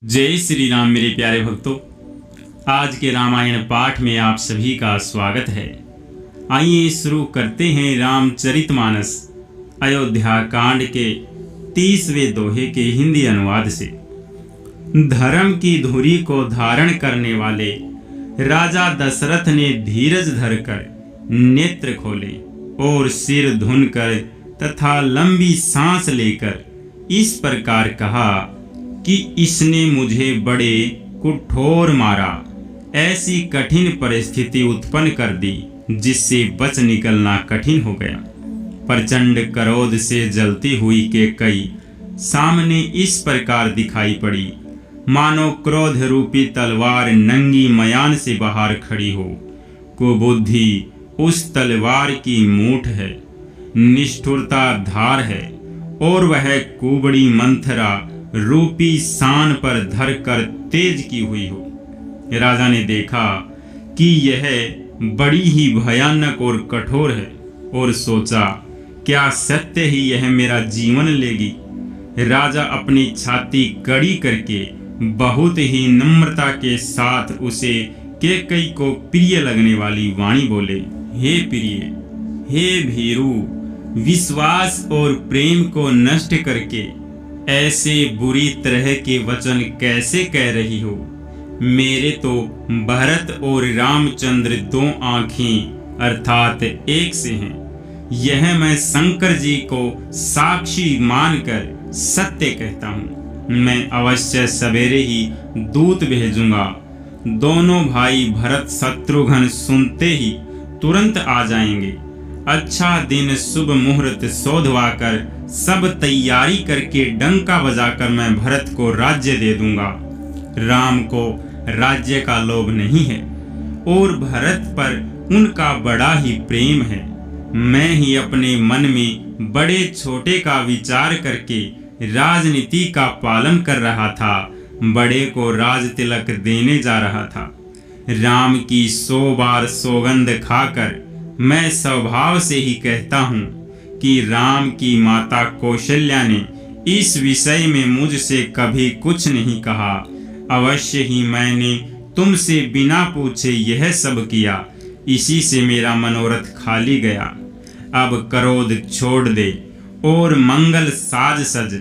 जय श्री राम मेरे प्यारे भक्तों। आज के रामायण पाठ में आप सभी का स्वागत है। आइए शुरू करते हैं रामचरितमानस अयोध्या कांड के 30वें दोहे के हिंदी अनुवाद से। धर्म की धुरी को धारण करने वाले राजा दशरथ ने धीरज धरकर नेत्र खोले और सिर धुनकर तथा लंबी सांस लेकर इस प्रकार कहा कि इसने मुझे बड़े कठोर मारा, ऐसी कठिन परिस्थिति उत्पन्न कर दी जिससे बच निकलना कठिन हो गया। प्रचंड क्रोध से जलती हुई कैकेयी सामने इस प्रकार दिखाई पड़ी, मानो क्रोध रूपी तलवार नंगी मयान से बाहर खड़ी हो। कुबुद्धि उस तलवार की मूठ है, निष्ठुरता धार है और वह कुबड़ी मंथरा रूपी शान पर धरकर तेज की हुई हो। राजा ने देखा कि यह बड़ी ही भयानक और कठोर है और सोचा, क्या सत्य ही यह मेरा जीवन लेगी। राजा अपनी छाती कड़ी करके बहुत ही नम्रता के साथ उसे कैकेयी को प्रिय लगने वाली वाणी बोले, हे प्रिय, हे भीरू, विश्वास और प्रेम को नष्ट करके ऐसे बुरी तरह के वचन कैसे कह रही हो। मेरे तो भरत और रामचंद्र दो आँखें अर्थात एक से हैं। यह मैं शंकर जी को साक्षी मानकर सत्य कहता हूँ। मैं अवश्य सवेरे ही दूत भेजूंगा। दोनों भाई भरत शत्रुघ्न सुनते ही तुरंत आ जाएंगे। अच्छा दिन शुभ मुहूर्त शोधवाकर सब तैयारी करके डंका बजाकर मैं भरत को राज्य दे दूंगा। राम को राज्य का लोभ नहीं है और भरत पर उनका बड़ा ही प्रेम है। मैं ही अपने मन में बड़े छोटे का विचार करके राजनीति का पालन कर रहा था, बड़े को राज तिलक देने जा रहा था। राम की 100 बार सौगंध खाकर मैं स्वभाव से ही कहता हूँ कि राम की माता कौशल्या ने इस विषय में मुझसे कभी कुछ नहीं कहा। अवश्य ही मैंने तुमसे बिना पूछे यह सब किया, इसी से मेरा मनोरथ खाली गया। अब क्रोध छोड़ दे और मंगल साज सज।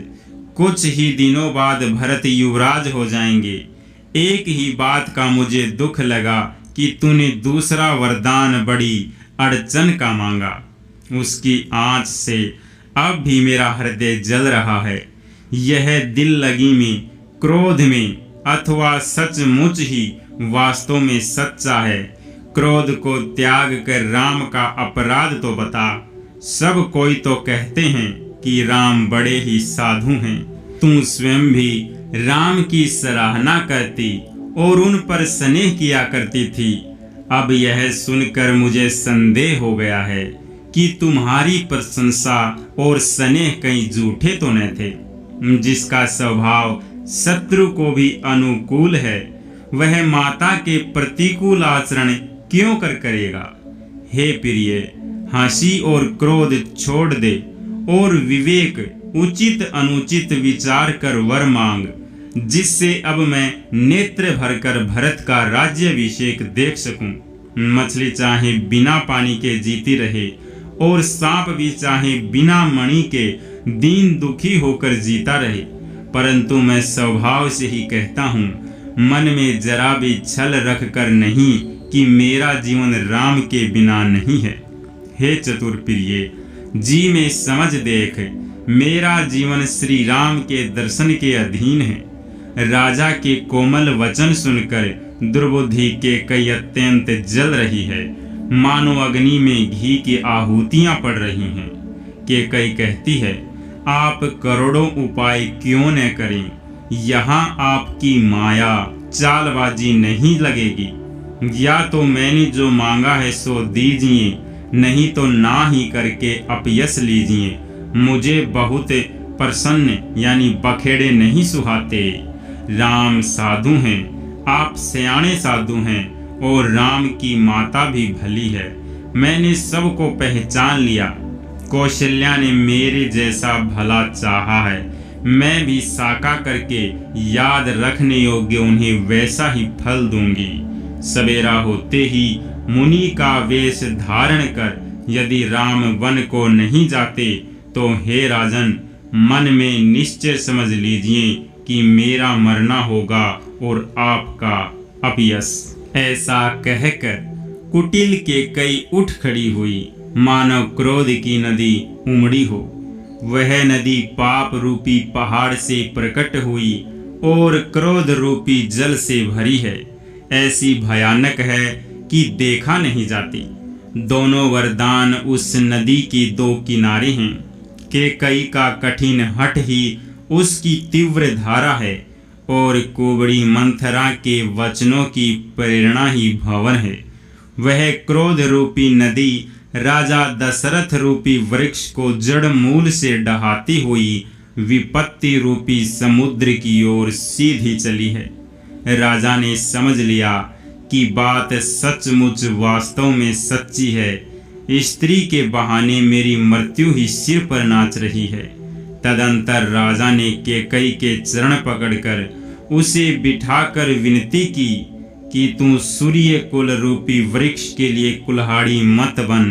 कुछ ही दिनों बाद भरत युवराज हो जाएंगे। एक ही बात का मुझे दुख लगा कि तूने दूसरा वरदान बड़ी अड़चन का मांगा। उसकी आँच से अब भी मेरा हृदय जल रहा है। यह दिल लगी में, क्रोध में अथवा सचमुच ही वास्तव में सच्चा है। क्रोध को त्याग कर राम का अपराध तो बता। सब कोई तो कहते हैं कि राम बड़े ही साधु हैं। तू स्वयं भी राम की सराहना करती और उन पर स्नेह किया करती थी। अब यह सुनकर मुझे संदेह हो गया है कि तुम्हारी प्रशंसा और स्नेह कहीं झूठे तो न थे। जिसका स्वभाव शत्रु को भी अनुकूल है, वह माता के प्रतिकूल आचरण क्यों करेगा। हे प्रिय, हंसी और क्रोध छोड़ दे और विवेक उचित अनुचित विचार कर वर मांग, जिससे अब मैं नेत्र भरकर भरत का राज्याभिषेक देख सकूं। मछली चाहे बिना पानी के जीती रहे और सांप भी चाहे बिना मणि के दीन दुखी होकर जीता रहे, परंतु मैं स्वभाव से ही कहता हूँ, मन में जरा भी छल रख कर नहीं कि मेरा जीवन राम के बिना नहीं है। हे चतुर प्रिय, जी में समझ देख, मेरा जीवन श्री राम के दर्शन के अधीन है। राजा के कोमल वचन सुनकर दुर्बुद्धि कैकेयी अत्यंत जल रही है, मानो अग्नि में घी की आहुतियां पड़ रही हैं। कैकेयी कहती है, आप करोड़ों उपाय क्यों न करें, यहाँ आपकी माया चालबाजी नहीं लगेगी। या तो मैंने जो मांगा है सो दीजिए, नहीं तो ना ही करके अपयश लीजिए। मुझे बहुत प्रसन्न यानी बखेड़े नहीं सुहाते। राम साधु हैं, आप सयाने साधु हैं और राम की माता भी भली है। मैंने सबको पहचान लिया। कौशल्या ने मेरे जैसा भला चाहा है। मैं भी साका करके याद रखने योग्य उन्हें वैसा ही फल दूंगी। सवेरा होते ही मुनि का वेश धारण कर यदि राम वन को नहीं जाते तो हे राजन, मन में निश्चय समझ लीजिए कि मेरा मरना होगा और आपका अपयश। ऐसा कहकर कुटिल के कई उठ खड़ी हुई, मानो क्रोध की नदी उमड़ी हो। वह नदी पाप रूपी पहाड़ से प्रकट हुई और क्रोध रूपी जल से भरी है। ऐसी भयानक है कि देखा नहीं जाती। दोनों वरदान उस नदी के दो किनारे हैं। केकई का कठिन हठ ही उसकी तीव्र धारा है और कुबड़ी मंथरा के वचनों की प्रेरणा ही भंवर है। वह क्रोध रूपी नदी राजा दशरथ रूपी वृक्ष को जड़ मूल से डहाती हुई विपत्ति रूपी समुद्र की ओर सीधी चली है। राजा ने समझ लिया कि बात सचमुच वास्तव में सच्ची है। स्त्री के बहाने मेरी मृत्यु ही सिर पर नाच रही है। तदंतर राजा ने केकई के चरण पकड़कर उसे बिठाकर विनती की कि तू सूर्य कुल रूपी वृक्ष के लिए कुल्हाड़ी मत बन।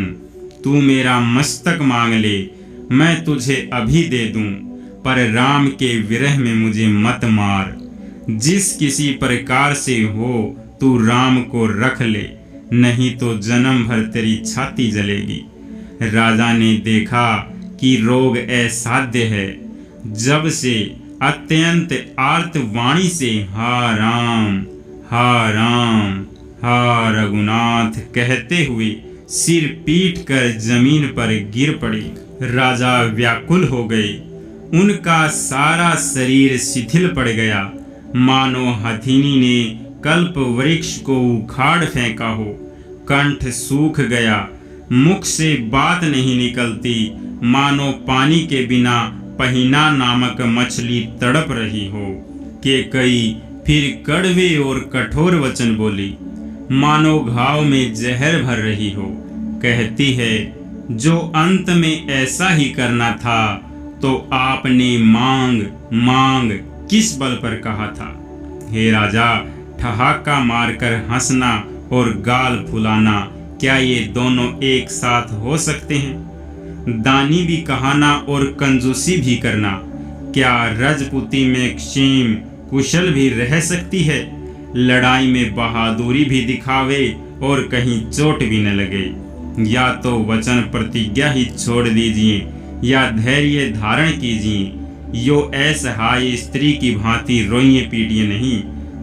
तू मेरा मस्तक मांग ले, मैं तुझे अभी दे दूं, पर राम के विरह में मुझे मत मार। जिस किसी प्रकार से हो तू राम को रख ले, नहीं तो जन्म भर तेरी छाती जलेगी। राजा ने देखा कि रोग असाध्य है। जब से अत्यंत आर्त वाणी से हा राम हा राम हा रघुनाथ कहते हुए सिर पीट कर जमीन पर गिर पड़े। राजा व्याकुल हो गए। उनका सारा शरीर शिथिल पड़ गया, मानो हथिनी ने कल्प वृक्ष को उखाड़ फेंका हो। कंठ सूख गया, मुख से बात नहीं निकलती, मानो पानी के बिना पहिना नामक मछली तड़प रही हो। केकई फिर कड़वे और कठोर वचन बोली, मानो घाव में जहर भर रही हो। कहती है, जो अंत में ऐसा ही करना था तो आपने मांग मांग किस बल पर कहा था। हे राजा, ठहाका मारकर हंसना और गाल फुलाना, क्या ये दोनों एक साथ हो सकते हैं? दानी भी कहाना और कंजूसी भी करना, क्या रजपुती में क्षेम कुशल भी रह सकती है? लड़ाई में बहादुरी भी दिखावे और कहीं चोट भी न लगे। या तो वचन प्रतिज्ञा ही छोड़ दीजिए या धैर्य धारण कीजिए। यो असहाय स्त्री की भांति रोइए पीड़िए नहीं।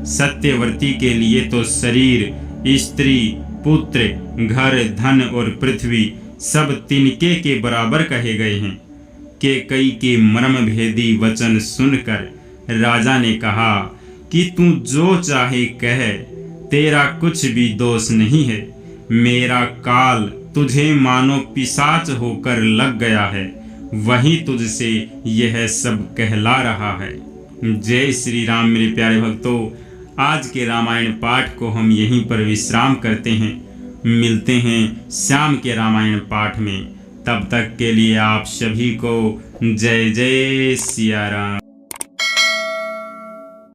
सत्यवर्ती के लिए तो शरीर, स्त्री, पुत्र, घर, धन और पृथ्वी सब तिनके के बराबर कहे गए हैं। केकई के मर्म भेदी वचन सुनकर राजा ने कहा कि तू जो चाहे कह, तेरा कुछ भी दोष नहीं है। मेरा काल तुझे मानो पिशाच होकर लग गया है, वही तुझसे यह सब कहला रहा है। जय श्री राम। मेरे प्यारे भक्तों, आज के रामायण पाठ को हम यहीं पर विश्राम करते हैं। मिलते हैं शाम के रामायण पाठ में। तब तक के लिए आप सभी को जय जय सिया राम।